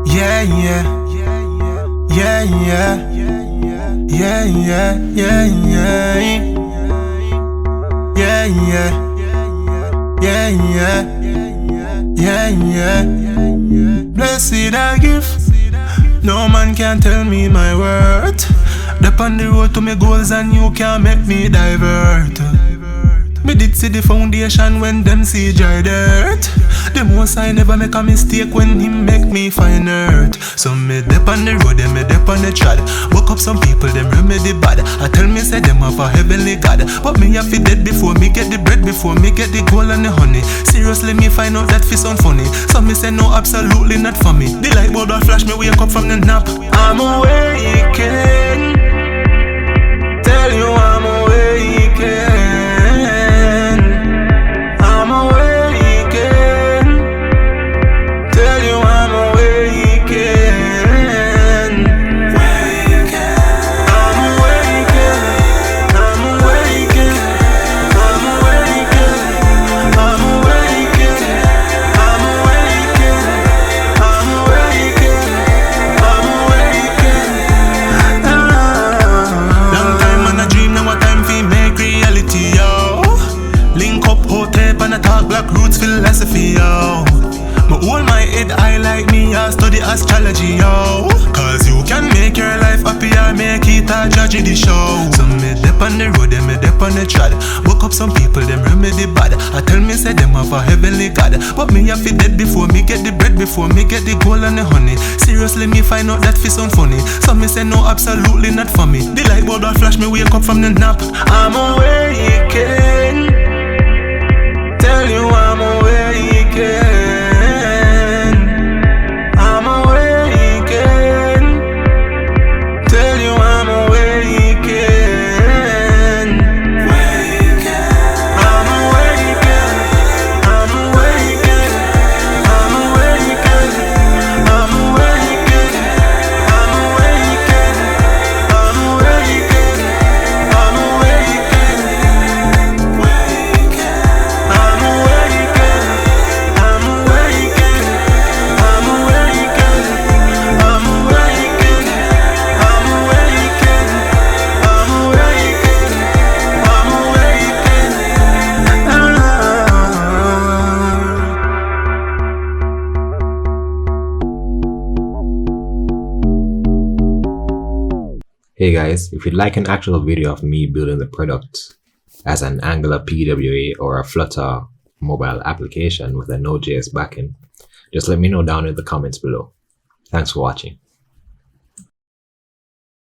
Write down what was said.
Yeah, yeah, yeah, yeah, yeah, yeah, yeah, yeah, yeah, yeah, yeah, yeah, yeah. Blessed I give. No man can tell me my worth. Step on the road to my goals and you can't make me divert. Me did see the foundation when them see dry dirt. The most I never make a mistake when him make me find earth. So me dep on the road, me dep on the trad. Woke up some people, them remedy bad. I tell me say them have a heavenly God, but me have to dead before me get the bread, before me get the gold and the honey. Seriously, me find out that fi sound funny. So me say no, absolutely not for me. The light bulb that flash me wake up from the nap. I'm awakened. Tell you I'm awakened. I'm awakened. Tell you I'm awakened. I'm awakened. I'm awakened. I'm awakened. I'm awakened. I'm awakened. I'm awakened. I'm awakened. Long time on a dream, now a time fi make reality, yo. Link up hotep and I talk black roots philosophy, yo. Me hold my head high like me, I study astrology, yo. Cause you can make your life happy or make it a tragedy show. So me dep on the road, me dep on the trad. Woke up some people, them remedy bad. I tell me say them have a heavenly God, but me have to dead before me get the bread, before me get the gold and the honey. Seriously, me find out that fi sound funny. So me say no, absolutely not for me. The light bulb that flash me wake up from the nap. I'm awakened. Tell you I'm awakened. I'm awakened. Tell you I'm awakened. I'm awakened. I'm awakened. I'm awakened. I'm awakened. I'm awakened. I'm awakened. I'm awakened. I'm awakened. I'm awakened. I'm awakened. I'm awakened. I'm awakened. I'm awakened. I'm awakened. Hey guys, if you'd like an actual video of me building the product as an Angular PWA or a Flutter mobile application with a Node.js backend, just let me know down in the comments below. Thanks for watching.